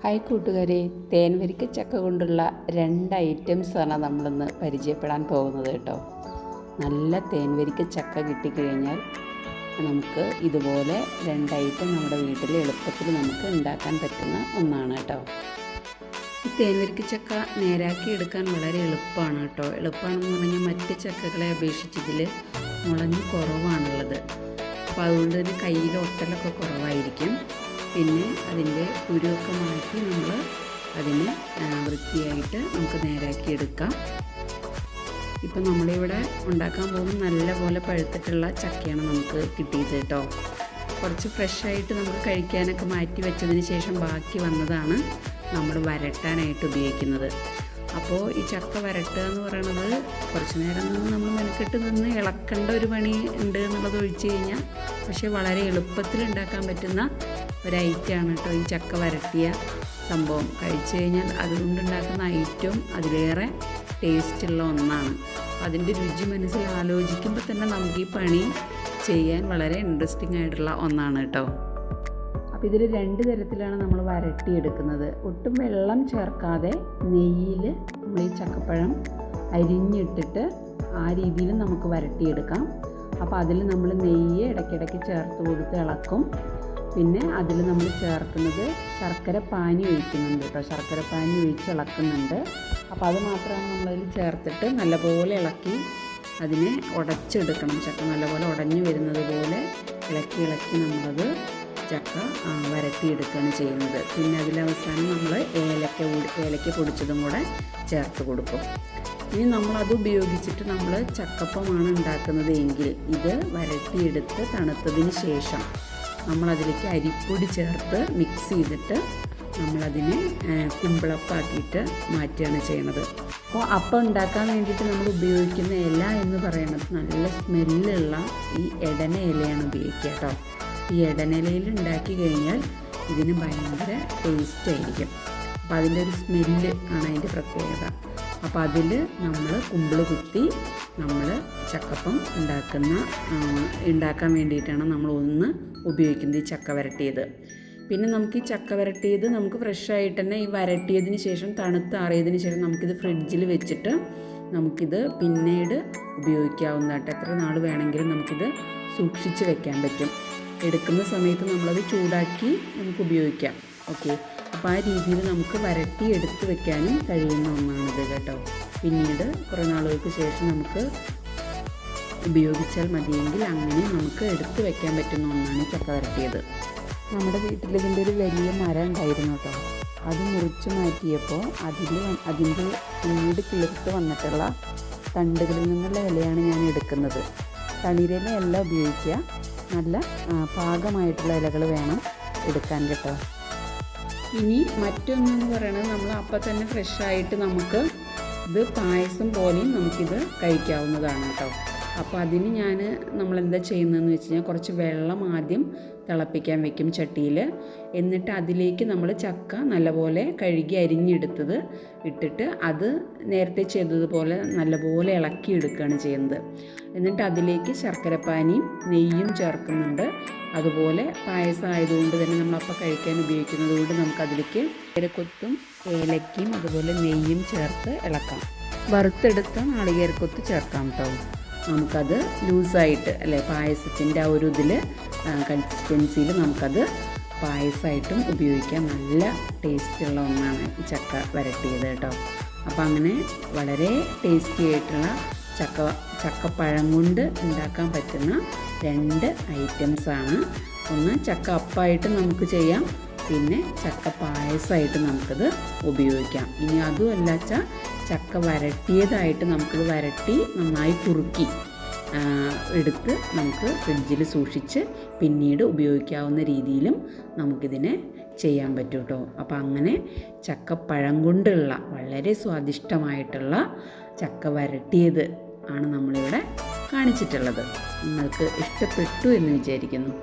Hi കൂട്ടുകാരെ, തേൻ വരിക്ക ചക്ക കൊണ്ടുള്ള 2 ഐറ്റംസാണ് നമ്മളിന്ന് പരിചയപ്പെടാൻ പോകുന്നത് കേട്ടോ. നല്ല തേൻ വരിക്ക ചക്ക കിട്ടിക്കഴിഞ്ഞാൽ നമുക്ക് ഇതുപോലെ 2 ഐറ്റം നമ്മുടെ വീട്ടിൽ എളുപ്പത്തിൽ നമുക്ക് ഉണ്ടാക്കാൻ പറ്റുന്ന ഒന്നാണ് കേട്ടോ. ഈ തേൻ വരിക്ക ചക്ക നേരാക്കി എടുക്കാൻ വളരെ എളുപ്പമാണ് കേട്ടോ. എളുപ്പമാണെന്ന് പറഞ്ഞാൽ മറ്റ് ചക്കകളെ അപേക്ഷിച്ച് ഇതിൽ മുളഞ്ഞ് കുറവാണുള്ളത്. അപ്പോൾ അതുകൊണ്ട് തന്നെ കയ്യിൽ ഒട്ടലൊക്കെ കുറവായിരിക്കും. പിന്നെ അതിൻ്റെ കുരുവൊക്കെ മാറ്റി നമ്മൾ അതിനെ വൃത്തിയായിട്ട് നമുക്ക് നേരാക്കി എടുക്കാം. ഇപ്പം നമ്മളിവിടെ ഉണ്ടാക്കാൻ പോകുന്ന നല്ലപോലെ പഴുത്തിട്ടുള്ള ചക്കയാണ് നമുക്ക് കിട്ടിയത് കേട്ടോ. കുറച്ച് ഫ്രഷായിട്ട് നമുക്ക് കഴിക്കാനൊക്കെ മാറ്റി വെച്ചതിന് ശേഷം ബാക്കി വന്നതാണ് നമ്മൾ വരട്ടാനായിട്ട് ഉപയോഗിക്കുന്നത്. അപ്പോൾ ഈ ചക്ക വരട്ടുക എന്ന് പറയുന്നത് കുറച്ച് നേരം നിന്ന് നമ്മൾ മെനക്കെട്ട് നിന്ന് ഇളക്കേണ്ട ഒരു പണി ഉണ്ട് എന്നുള്ളത് ഒഴിച്ച് കഴിഞ്ഞാൽ പക്ഷേ വളരെ എളുപ്പത്തിൽ ഉണ്ടാക്കാൻ പറ്റുന്ന ഒരു ഐറ്റമാണ് കേട്ടോ ഈ ചക്ക വരട്ടിയ സംഭവം. കഴിച്ചു കഴിഞ്ഞാൽ അതുകൊണ്ടുണ്ടാക്കുന്ന ഐറ്റവും അതിലേറെ ടേസ്റ്റുള്ള ഒന്നാണ്. അതിൻ്റെ രുചി മനസ്സിൽ ആലോചിക്കുമ്പോൾ തന്നെ നമുക്ക് ഈ പണി ചെയ്യാൻ വളരെ ഇൻട്രസ്റ്റിംഗ് ആയിട്ടുള്ള ഒന്നാണ് കേട്ടോ. അപ്പോൾ ഇതിൽ 2 തരത്തിലാണ് നമ്മൾ വരട്ടിയെടുക്കുന്നത്. ഒട്ടും വെള്ളം ചേർക്കാതെ നെയ്യിൽ നമ്മൾ ഈ ചക്കപ്പഴം അരിഞ്ഞിട്ടിട്ട് ആ രീതിയിൽ നമുക്ക് വരട്ടിയെടുക്കാം. അപ്പോൾ അതിൽ നമ്മൾ നെയ്യ് ഇടയ്ക്കിടയ്ക്ക് ചേർത്ത് കൊടുത്ത് ഇളക്കും. പിന്നെ അതിൽ നമ്മൾ ചേർക്കുന്നത് ശർക്കര പാനി ഒഴിക്കുന്നുണ്ട് കേട്ടോ. ശർക്കര പാനി ഒഴിച്ച് ഇളക്കുന്നുണ്ട്. അപ്പോൾ അത് മാത്രമാണ് നമ്മളതിൽ ചേർത്തിട്ട് നല്ലപോലെ ഇളക്കി അതിനെ ഉടച്ചെടുക്കണം. ചക്ക നല്ലപോലെ ഉടഞ്ഞു വരുന്നത് പോലെ ഇളക്കി നമ്മളത് ചക്ക വരട്ടിയെടുക്കുകയാണ് ചെയ്യുന്നത്. പിന്നെ അതിലവസാനം നമ്മൾ ഏലക്ക പൊടിച്ചതും കൂടെ ചേർത്ത് കൊടുക്കും. ഇനി നമ്മളത് ഉപയോഗിച്ചിട്ട് നമ്മൾ ചക്കപ്പമാണ് ഉണ്ടാക്കുന്നത് എങ്കിൽ ഇത് വരട്ടിയെടുത്ത് തണുത്തതിന് ശേഷം നമ്മളതിലേക്ക് അരിപ്പൊടി ചേർത്ത് മിക്സ് ചെയ്തിട്ട് നമ്മളതിനെ കുമ്പിളപ്പാക്കിയിട്ട് മാറ്റുകയാണ് ചെയ്യണത്. അപ്പോൾ അപ്പം ഉണ്ടാക്കാൻ വേണ്ടിയിട്ട് നമ്മൾ ഉപയോഗിക്കുന്ന ഇല എന്ന് പറയുന്നത് നല്ല സ്മെല്ലുള്ള ഈ എടന ഇലയാണ് ഉപയോഗിക്കുക കേട്ടോ. ഈ എടനിലയിൽ ഉണ്ടാക്കി കഴിഞ്ഞാൽ ഇതിന് ഭയങ്കര ടേസ്റ്റായിരിക്കും. അപ്പോൾ അതിൻ്റെ ഒരു സ്മെല്ല് ആണ് അതിൻ്റെ പ്രത്യേകത. അപ്പോൾ അതിൽ നമ്മൾ കുമ്പിൾ കുത്തി നമ്മൾ ചക്കപ്പം ഉണ്ടാക്കാൻ വേണ്ടിയിട്ടാണ് നമ്മൾ ഒന്ന് ഉപയോഗിക്കുന്നത് ഈ ചക്ക വരട്ടിയത്. പിന്നെ നമുക്ക് ഈ ചക്ക വരട്ടിയത് നമുക്ക് ഫ്രഷായിട്ട് തന്നെ ഈ വരട്ടിയതിന് ശേഷം തണുത്താറിയതിന് ശേഷം നമുക്കിത് ഫ്രിഡ്ജിൽ വെച്ചിട്ട് നമുക്കിത് പിന്നീട് ഉപയോഗിക്കാവുന്നതായിട്ട് എത്ര നാൾ വേണമെങ്കിലും നമുക്കിത് സൂക്ഷിച്ച് വെക്കാൻ പറ്റും. എടുക്കുന്ന സമയത്ത് നമ്മളത് ചൂടാക്കി നമുക്ക് ഉപയോഗിക്കാം. ഓക്കെ, അപ്പോൾ ആ രീതിയിൽ നമുക്ക് വരട്ടി എടുത്ത് വെക്കാനും കഴിയുന്ന ഒന്നാണിത് കേട്ടോ. പിന്നീട് കുറേ നാളുകൾക്ക് ശേഷം നമുക്ക് ഉപയോഗിച്ചാൽ മതിയെങ്കിൽ അങ്ങനെ നമുക്ക് എടുത്ത് വെക്കാൻ പറ്റുന്ന ഒന്നാണ് ഈ ചക്ക വരട്ടിയത്. നമ്മുടെ വീട്ടിൽ ഇതിൻ്റെ ഒരു വലിയ മരം ഉണ്ടായിരുന്നു കേട്ടോ. അത് മുറിച്ച് മാറ്റിയപ്പോൾ അതിൻ്റെ പിന്നീട് കിളിർത്ത് വന്നിട്ടുള്ള തണ്ടുകളിൽ നിന്നുള്ള ഇലയാണ് ഞാൻ എടുക്കുന്നത്. തളിരിലയല്ല ഉപയോഗിക്കുക, നല്ല പാകമായിട്ടുള്ള ഇലകൾ വേണം എടുക്കാൻ കേട്ടോ. ഇനി മറ്റൊന്നെന്ന് പറയുന്നത് നമ്മൾ അപ്പം തന്നെ ഫ്രഷായിട്ട് നമുക്ക് ഇത് പായസം പോലെയും നമുക്കിത് കഴിക്കാവുന്നതാണ് കേട്ടോ. അപ്പോൾ അതിന് നമ്മളെന്താ ചെയ്യുന്നതെന്ന് വെച്ച് കഴിഞ്ഞാൽ കുറച്ച് വെള്ളം ആദ്യം തിളപ്പിക്കാൻ വെക്കും ചട്ടിയിൽ. എന്നിട്ട് അതിലേക്ക് നമ്മൾ ചക്ക നല്ലപോലെ കഴുകി അരിഞ്ഞെടുത്തത് ഇട്ടിട്ട് അത് നേരത്തെ ചെയ്തതുപോലെ നല്ലപോലെ ഇളക്കിയെടുക്കുകയാണ് ചെയ്യുന്നത്. എന്നിട്ട് അതിലേക്ക് ശർക്കരപ്പാനിയും നെയ്യും ചേർക്കുന്നുണ്ട്. അതുപോലെ പായസം ആയതുകൊണ്ട് തന്നെ നമ്മളപ്പം കഴിക്കാൻ ഉപയോഗിക്കുന്നത് കൊണ്ട് നമുക്കതിലേക്ക് നാളികേരക്കൊത്തും ഏലക്കയും അതുപോലെ നെയ്യും ചേർത്ത് ഇളക്കാം. വറുത്തെടുത്ത നാളികേരക്കൊത്ത് ചേർക്കാം കേട്ടോ. നമുക്കത് ലൂസായിട്ട് അല്ലേ പായസത്തിൻ്റെ ആ ഒരു ഇതിൽ കൺസിസ്റ്റൻസിയിൽ നമുക്കത് പായസമായിട്ടും ഉപയോഗിക്കാം. നല്ല ടേസ്റ്റുള്ള ഒന്നാണ് ഈ ചക്ക വരട്ടിയത് കേട്ടോ. അപ്പോൾ അങ്ങനെ വളരെ ടേസ്റ്റി ആയിട്ടുള്ള ചക്കപ്പഴം കൊണ്ട് ഉണ്ടാക്കാൻ പറ്റുന്ന 2 ഐറ്റംസാണ്. ഒന്ന് ചക്ക അപ്പമായിട്ട് നമുക്ക് ചെയ്യാം, പിന്നെ ചക്ക പായസമായിട്ട് നമുക്കത് ഉപയോഗിക്കാം. ഇനി അതുമല്ല ചക്ക വരട്ടിയതായിട്ട് നമുക്കത് വരട്ടി നന്നായി കുറുക്കി എടുത്ത് നമുക്ക് ഫ്രിഡ്ജിൽ സൂക്ഷിച്ച് പിന്നീട് ഉപയോഗിക്കാവുന്ന രീതിയിലും നമുക്കിതിനെ ചെയ്യാൻ പറ്റും കേട്ടോ. അപ്പോൾ അങ്ങനെ ചക്കപ്പഴം കൊണ്ടുള്ള വളരെ സ്വാദിഷ്ടമായിട്ടുള്ള ചക്ക വരട്ടിയത് ആണ് നമ്മളിവിടെ കാണിച്ചിട്ടുള്ളത്. നിങ്ങൾക്ക് ഇഷ്ടപ്പെട്ടു എന്ന് വിചാരിക്കുന്നു.